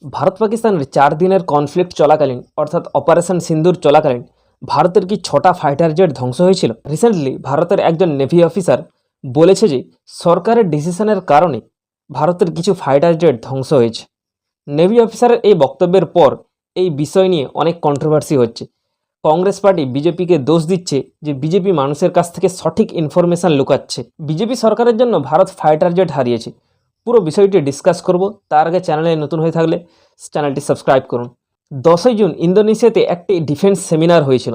ভারত পাকিস্তানের 4 দিনের কনফ্লিক্ট চলাকালীন অর্থাৎ অপারেশন সিন্দুর চলাকালীন ভারতের কি 6টা ফাইটার জেট ধ্বংস হয়েছিল। রিসেন্টলি ভারতের একজন নেভি অফিসার বলেছে যে সরকারের ডিসিশনের কারণে ভারতের কিছু ফাইটার জেট ধ্বংস হয়েছে। নেভি অফিসারের এই বক্তব্যের পর এই বিষয় নিয়ে অনেক কন্ট্রোভার্সি হচ্ছে। কংগ্রেস পার্টি বিজেপিকে দোষ দিচ্ছে যে বিজেপি মানুষের কাছ থেকে সঠিক ইনফরমেশন লুকাচ্ছে। বিজেপি সরকারের জন্য ভারত ফাইটার জেট হারিয়েছে। পুরো বিষয়টি ডিসকাস করব। তার আগে চ্যানেলে নতুন হয়ে থাকলে চ্যানেলটি সাবস্ক্রাইব করুন। 10ই জুন ইন্দোনেশিয়াতে একটি ডিফেন্স সেমিনার হয়েছিল,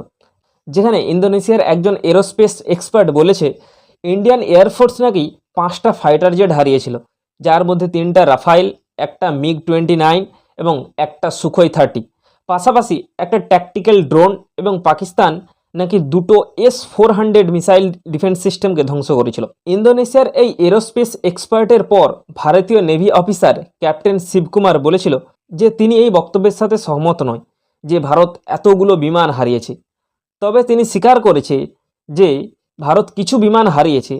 যেখানে ইন্দোনেশিয়ার একজন এরোস্পেস এক্সপার্ট বলেছে ইন্ডিয়ান এয়ারফোর্স নাকি 5টা ফাইটার জেট হারিয়েছিল, যার মধ্যে 3টা রাফাইল, একটা MiG-29 এবং একটা সুখোই 30, পাশাপাশি একটা ট্যাকটিক্যাল ড্রোন, এবং পাকিস্তান নাকি 2টো S-400 মিসাইল ডিফেন্স সিস্টেমকে ধ্বংস করেছিল। ইন্দোনেশিয়ার এই এরোস্পেস এক্সপার্টের পর ভারতীয় নেভি অফিসার ক্যাপ্টেন শিবকুমার বলেছিল যে তিনি এই বক্তব্যের সাথে সহমত নয় যে ভারত এতগুলো বিমান হারিয়েছে। তবে তিনি স্বীকার করেছে যে ভারত কিছু বিমান হারিয়েছে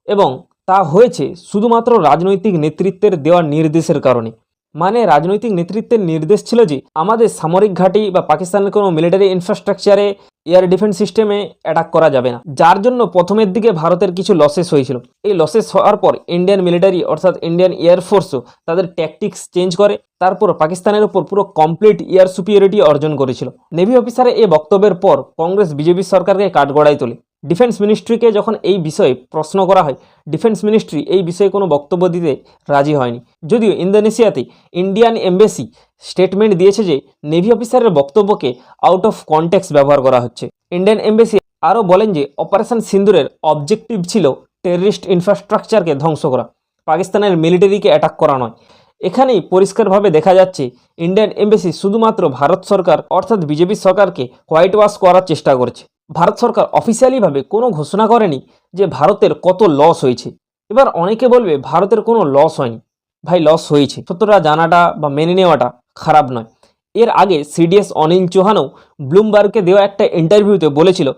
এবং তা হয়েছে শুধুমাত্র রাজনৈতিক নেতৃত্বের দেওয়া নির্দেশের কারণে। মানে রাজনৈতিক নেতৃত্বের নির্দেশ ছিল যে আমাদের সামরিক ঘাঁটি বা পাকিস্তানের কোনো মিলিটারি ইনফ্রাস্ট্রাকচারে এয়ার ডিফেন্স সিস্টেমে অ্যাটাক করা যাবে না, যার জন্য প্রথমের দিকে ভারতের কিছু লসেস হয়েছিল। এই লসেস হওয়ার পর ইন্ডিয়ান মিলিটারি অর্থাৎ ইন্ডিয়ান এয়ারফোর্সও তাদের ট্যাকটিক্স চেঞ্জ করে, তারপর পাকিস্তানের উপর পুরো কমপ্লিট এয়ার সুপিরিয়রিটি অর্জন করেছিল। নেভি অফিসারের এই বক্তব্যের পর কংগ্রেস বিজেপি সরকারকে কাঠগড়ায় তোলে। ডিফেন্স মিনিস্ট্রিকে যখন এই বিষয়ে প্রশ্ন করা হয়, ডিফেন্স মিনিস্ট্রি এই বিষয়ে কোনো বক্তব্য দিতে রাজি হয়নি। যদিও ইন্দোনেশিয়াতে ইন্ডিয়ান এমবেসি স্টেটমেন্ট দিয়েছে যে নেভি অফিসারের বক্তব্যকে আউট অফ কনটেক্সট ব্যবহার করা হচ্ছে। ইন্ডিয়ান এমবেসি আরও বলেন যে অপারেশন সিন্দুরের অবজেক্টিভ ছিল টেররিস্ট ইনফ্রাস্ট্রাকচারকে ধ্বংস করা, পাকিস্তানের মিলিটারিকে অ্যাটাক করা নয়। এখানেই পরিষ্কারভাবে দেখা যাচ্ছে ইন্ডিয়ান এমবেসি শুধুমাত্র ভারত সরকার অর্থাৎ বিজেপি সরকারকে হোয়াইট ওয়াশ করার চেষ্টা করছে। ভারত সরকার অফিসিয়ালিভাবে কোনো ঘোষণা করেনি যে ভারতের কত লস হয়েছে। এবার অনেকে বলবে ভারতের কোনো লস হয়নি। ভাই, লস হয়েছে, সত্যটা জানাটা বা মেনে নেওয়াটা খারাপ নয়। এর আগে সিডিএস অনিল চৌহানও ব্লুমবার্গকে দেওয়া একটা ইন্টারভিউতে বলেছিল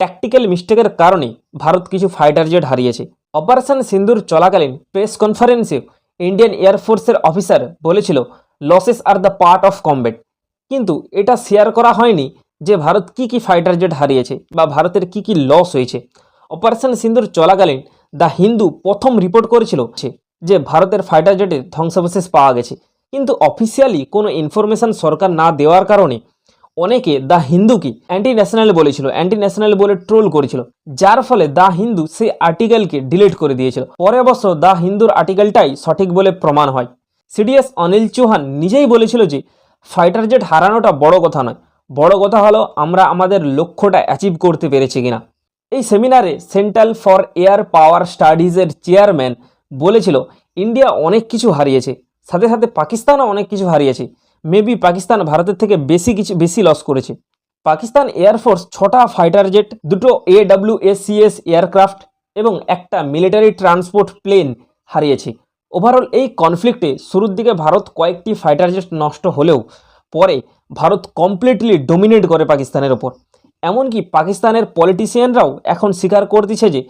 ট্যাকটিক্যাল মিস্টেকের কারণে ভারত কিছু ফাইটার জেট হারিয়েছে। অপারেশন সিন্দুর চলাকালীন প্রেস কনফারেন্সে ইন্ডিয়ান এয়ারফোর্সের অফিসার বলেছিল losses are the part of combat, কিন্তু এটা শেয়ার করা হয়নি যে ভারত কি কি ফাইটার জেট হারিয়েছে বা ভারতের কি কি লস হয়েছে। অপারেশন সিন্দুর চলাকালীন দ্য হিন্দু প্রথম রিপোর্ট করেছিল যে ভারতের ফাইটার জেটের ধ্বংসাবশেষ পাওয়া গেছে, কিন্তু অফিসিয়ালি কোনো ইনফরমেশন সরকার না দেওয়ার কারণে অনেকে দ্য হিন্দুকে অ্যান্টি ন্যাশনাল বলেছিল, অ্যান্টি ন্যাশনাল বলে ট্রোল করেছিল, যার ফলে দ্য হিন্দু সেই আর্টিকেলকে ডিলিট করে দিয়েছিল। পরে অবশ্য দ্য হিন্দুর আর্টিকেলটাই সঠিক বলে প্রমাণ হয়। সিডিএস অনিল চৌহান নিজেই বলেছিল যে ফাইটার জেট হারানোটা বড় কথা নয়, বড় কথা হলো আমরা আমাদের লক্ষ্যটা অ্যাচিভ করতে পেরেছি কিনা। এই সেমিনারে সেন্ট্রাল ফর এয়ার পাওয়ার স্টাডিজের চেয়ারম্যান বলেছিল ইন্ডিয়া অনেক কিছু হারিয়েছে, সাথে সাথে পাকিস্তানও অনেক কিছু হারিয়েছে। মেবি পাকিস্তান ভারতের থেকে বেশি লস করেছে। পাকিস্তান এয়ারফোর্স 6টা ফাইটার জেট, 2টো AWACS এয়ারক্রাফট এবং একটা মিলিটারি ট্রান্সপোর্ট প্লেন হারিয়েছে। ওভারঅল এই কনফ্লিক্টে শুরুর দিকে ভারত কয়েকটি ফাইটার জেট নষ্ট হলেও পরে ভারত কমপ্লিটলি ডোমিনেট করে পাকিস্তানের ওপর। এমনকি পাকিস্তানের পলিটিশিয়ানরাও এখন স্বীকার করতেছে যে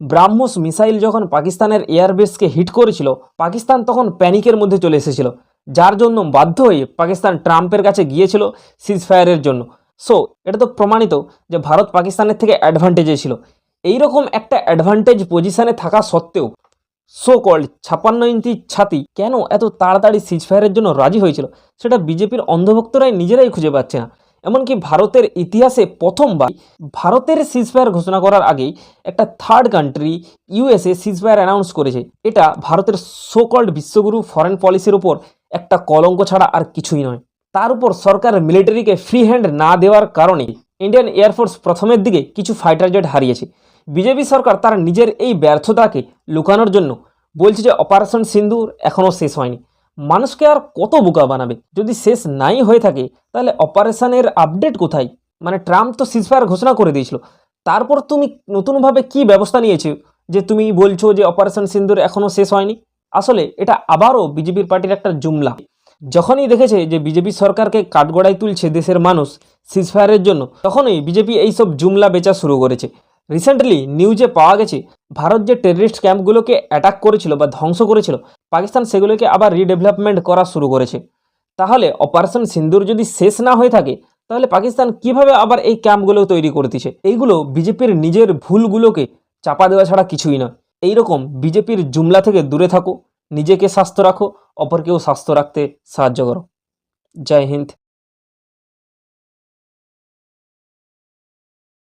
ব্রাহ্মোস মিসাইল যখন পাকিস্তানের এয়ারবেসকে হিট করেছিল, পাকিস্তান তখন প্যানিকের মধ্যে চলে এসেছিল, যার জন্য বাধ্য হয়ে পাকিস্তান ট্রাম্পের কাছে গিয়েছিল সিজফায়ারের জন্য। সো এটা তো প্রমাণিত যে ভারত পাকিস্তানের থেকে অ্যাডভান্টেজে ছিল। এইরকম একটা অ্যাডভান্টেজ পজিশানে থাকা সত্ত্বেও সো কল্ড 56 ইঞ্চি ছাতি কেন এত তাড়াতাড়ি সিজফায়ারের জন্য রাজি হয়েছিল, সেটা বিজেপির অন্ধভক্তরাই নিজেরাই খুঁজে পাচ্ছে না। এমনকি ভারতের ইতিহাসে প্রথমবার ভারতের সিজফায়ার ঘোষণা করার আগেই একটা third country USA ceasefire announce করেছে। এটা ভারতের সো কল্ড বিশ্বগুরু ফরেন পলিসির উপর একটা কলঙ্ক ছাড়া আর কিছুই নয়। তার উপর সরকার মিলিটারিকে ফ্রি হ্যান্ড না দেওয়ার কারণে ইন্ডিয়ান এয়ারফোর্স প্রথমের দিকে কিছু ফাইটার জেট হারিয়েছে। বিজেপি সরকার তার নিজের এই ব্যর্থতাকে লুকানোর জন্য বলছে যে অপারেশন সিন্দুর এখনও শেষ হয়নি। মানুষকে আর কত বোকা বানাবে? যদি শেষ নাই হয়ে থাকে তাহলে অপারেশনের আপডেট কোথায়? মানে ট্রাম্প তো সিজফায়ার ঘোষণা করে দিয়েছিল, তারপর তুমি নতুনভাবে কি ব্যবস্থা নিয়েছো যে তুমি বলছো যে অপারেশন সিন্দুর এখনও শেষ হয়নি? আসলে এটা আবারও বিজেপির পার্টির একটা জুমলা। যখনই দেখেছে যে বিজেপি সরকারকে কাঠগড়ায় তুলছে দেশের মানুষ সিজফায়ারের জন্য, তখনই বিজেপি এইসব জুমলা বেচা শুরু করেছে। রিসেন্টলি নিউজে পাওয়া গেছে ভারত যে টেররিস্ট ক্যাম্পগুলোকে অ্যাটাক করেছিল বা ধ্বংস করেছিল, পাকিস্তান সেগুলোকে আবার রিডেভেলপমেন্ট করা শুরু করেছে। তাহলে অপারেশন সিন্দুর যদি শেষ না হয়ে থাকে তাহলে পাকিস্তান কিভাবে আবার এই ক্যাম্পগুলো তৈরি করতেছে? এইগুলো বিজেপির নিজের ভুলগুলোকে চাপা দেওয়া ছাড়া কিছুই নয়। এইরকম বিজেপির জুমলা থেকে দূরে থাকো, নিজেকে স্বাস্থ্য রাখো, অপরকেও স্বাস্থ্য রাখতে সাহায্য করো। জয় হিন্দ।